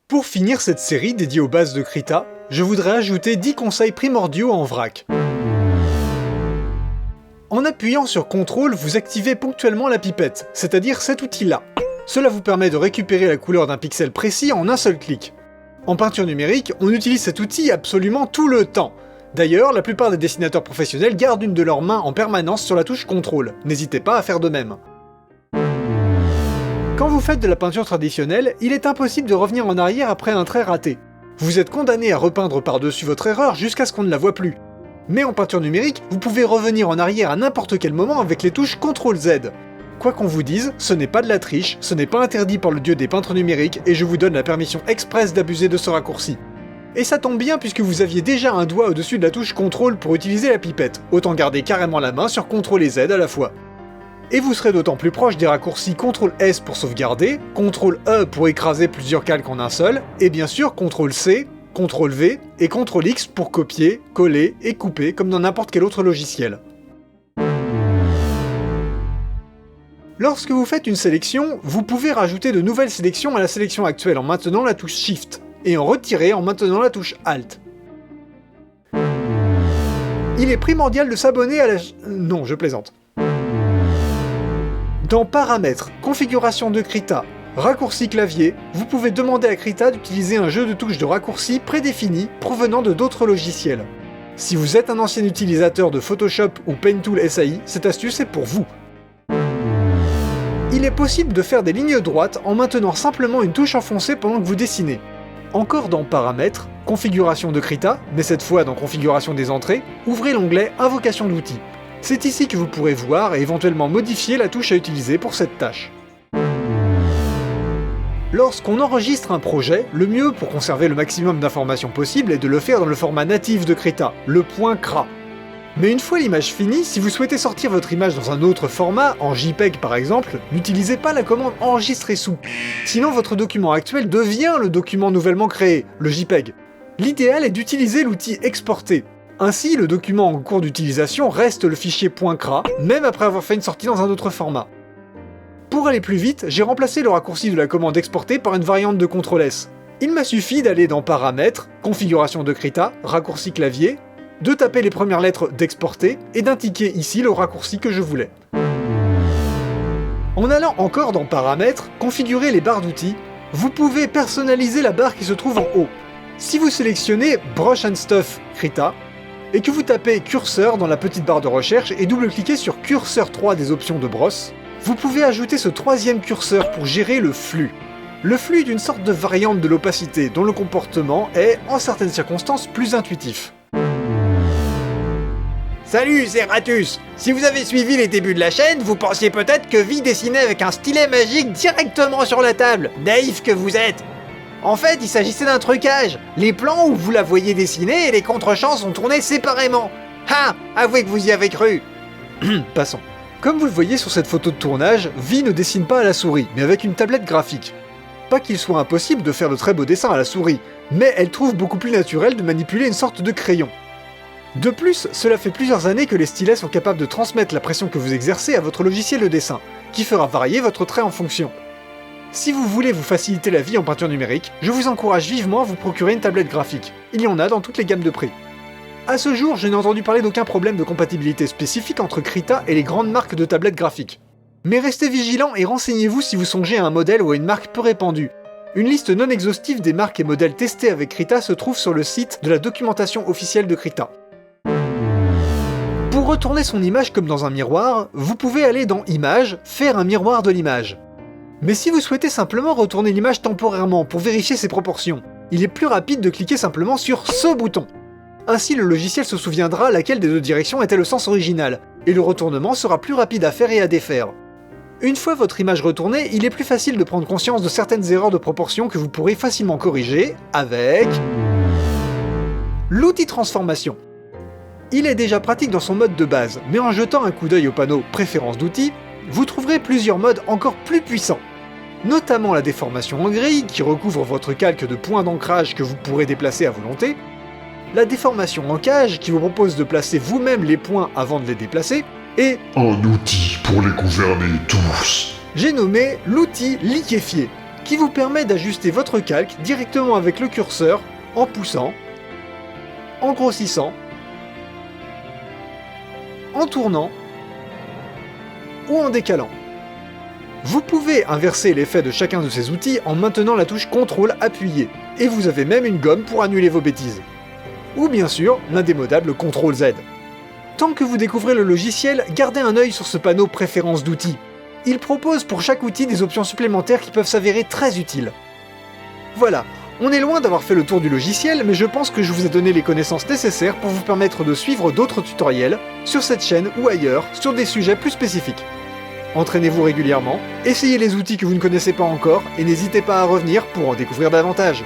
Pour finir cette série dédiée aux bases de Krita, je voudrais ajouter 10 conseils primordiaux en vrac. En appuyant sur CTRL, vous activez ponctuellement la pipette, c'est-à-dire cet outil-là. Cela vous permet de récupérer la couleur d'un pixel précis en un seul clic. En peinture numérique, on utilise cet outil absolument tout le temps. D'ailleurs, la plupart des dessinateurs professionnels gardent une de leurs mains en permanence sur la touche CTRL. N'hésitez pas à faire de même. Quand vous faites de la peinture traditionnelle, il est impossible de revenir en arrière après un trait raté. Vous êtes condamné à repeindre par-dessus votre erreur jusqu'à ce qu'on ne la voie plus. Mais en peinture numérique, vous pouvez revenir en arrière à n'importe quel moment avec les touches CTRL-Z. Quoi qu'on vous dise, ce n'est pas de la triche, ce n'est pas interdit par le dieu des peintres numériques, et je vous donne la permission expresse d'abuser de ce raccourci. Et ça tombe bien puisque vous aviez déjà un doigt au-dessus de la touche CTRL pour utiliser la pipette, autant garder carrément la main sur CTRL et Z à la fois. Et vous serez d'autant plus proche des raccourcis CTRL-S pour sauvegarder, CTRL-E pour écraser plusieurs calques en un seul, et bien sûr CTRL-C, CTRL-V et CTRL-X pour copier, coller et couper comme dans n'importe quel autre logiciel. Lorsque vous faites une sélection, vous pouvez rajouter de nouvelles sélections à la sélection actuelle en maintenant la touche Shift, et en retirer en maintenant la touche Alt. Il est primordial de s'abonner à la... Non, je plaisante. Dans Paramètres, Configuration de Krita, Raccourci clavier, vous pouvez demander à Krita d'utiliser un jeu de touches de raccourcis prédéfinis provenant de d'autres logiciels. Si vous êtes un ancien utilisateur de Photoshop ou Paintool SAI, cette astuce est pour vous. Il est possible de faire des lignes droites en maintenant simplement une touche enfoncée pendant que vous dessinez. Encore dans Paramètres, Configuration de Krita, mais cette fois dans Configuration des entrées, ouvrez l'onglet Invocation d'outils. C'est ici que vous pourrez voir et éventuellement modifier la touche à utiliser pour cette tâche. Lorsqu'on enregistre un projet, le mieux pour conserver le maximum d'informations possible est de le faire dans le format natif de Krita, le .cra. Mais une fois l'image finie, si vous souhaitez sortir votre image dans un autre format, en JPEG par exemple, n'utilisez pas la commande enregistrer sous. Sinon votre document actuel devient le document nouvellement créé, le JPEG. L'idéal est d'utiliser l'outil exporter. Ainsi, le document en cours d'utilisation reste le fichier .cra, même après avoir fait une sortie dans un autre format. Pour aller plus vite, j'ai remplacé le raccourci de la commande exporter par une variante de CTRL-S. Il m'a suffi d'aller dans Paramètres, Configuration de Krita, Raccourci clavier, de taper les premières lettres d'exporter et d'indiquer ici le raccourci que je voulais. En allant encore dans Paramètres, configurer les barres d'outils, vous pouvez personnaliser la barre qui se trouve en haut. Si vous sélectionnez Brush and Stuff Krita, et que vous tapez curseur dans la petite barre de recherche et double-cliquez sur curseur 3 des options de brosse, vous pouvez ajouter ce troisième curseur pour gérer le flux. Le flux est une sorte de variante de l'opacité dont le comportement est, en certaines circonstances, plus intuitif. Salut, c'est Ratus. Si vous avez suivi les débuts de la chaîne, vous pensiez peut-être que Vi dessinait avec un stylet magique directement sur la table. Naïf que vous êtes. En fait, il s'agissait d'un trucage. Les plans où vous la voyez dessiner et les contre-champs sont tournés séparément. Ah, avouez que vous y avez cru. Passons. Comme vous le voyez sur cette photo de tournage, Vi ne dessine pas à la souris, mais avec une tablette graphique. Pas qu'il soit impossible de faire de très beaux dessins à la souris, mais elle trouve beaucoup plus naturel de manipuler une sorte de crayon. De plus, cela fait plusieurs années que les stylets sont capables de transmettre la pression que vous exercez à votre logiciel de dessin, qui fera varier votre trait en fonction. Si vous voulez vous faciliter la vie en peinture numérique, je vous encourage vivement à vous procurer une tablette graphique. Il y en a dans toutes les gammes de prix. A ce jour, je n'ai entendu parler d'aucun problème de compatibilité spécifique entre Krita et les grandes marques de tablettes graphiques. Mais restez vigilants et renseignez-vous si vous songez à un modèle ou à une marque peu répandue. Une liste non exhaustive des marques et modèles testés avec Krita se trouve sur le site de la documentation officielle de Krita. Pour retourner son image comme dans un miroir, vous pouvez aller dans Images, faire un miroir de l'image. Mais si vous souhaitez simplement retourner l'image temporairement pour vérifier ses proportions, il est plus rapide de cliquer simplement sur ce bouton. Ainsi le logiciel se souviendra laquelle des deux directions était le sens original, et le retournement sera plus rapide à faire et à défaire. Une fois votre image retournée, il est plus facile de prendre conscience de certaines erreurs de proportion que vous pourrez facilement corriger avec l'outil transformation. Il est déjà pratique dans son mode de base, mais en jetant un coup d'œil au panneau Préférences d'outils, vous trouverez plusieurs modes encore plus puissants. Notamment la déformation en grille, qui recouvre votre calque de points d'ancrage que vous pourrez déplacer à volonté, la déformation en cage, qui vous propose de placer vous-même les points avant de les déplacer, et un outil pour les gouverner tous. J'ai nommé l'outil liquéfié. qui vous permet d'ajuster votre calque directement avec le curseur en poussant, en grossissant, en tournant ou en décalant. Vous pouvez inverser l'effet de chacun de ces outils en maintenant la touche CTRL appuyée, et vous avez même une gomme pour annuler vos bêtises. Ou bien sûr, l'indémodable CTRL Z. Tant que vous découvrez le logiciel, gardez un œil sur ce panneau préférences d'outils. Il propose pour chaque outil des options supplémentaires qui peuvent s'avérer très utiles. Voilà, on est loin d'avoir fait le tour du logiciel, mais je pense que je vous ai donné les connaissances nécessaires pour vous permettre de suivre d'autres tutoriels, sur cette chaîne ou ailleurs, sur des sujets plus spécifiques. Entraînez-vous régulièrement, essayez les outils que vous ne connaissez pas encore, et n'hésitez pas à revenir pour en découvrir davantage.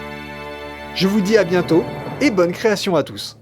Je vous dis à bientôt, et bonne création à tous.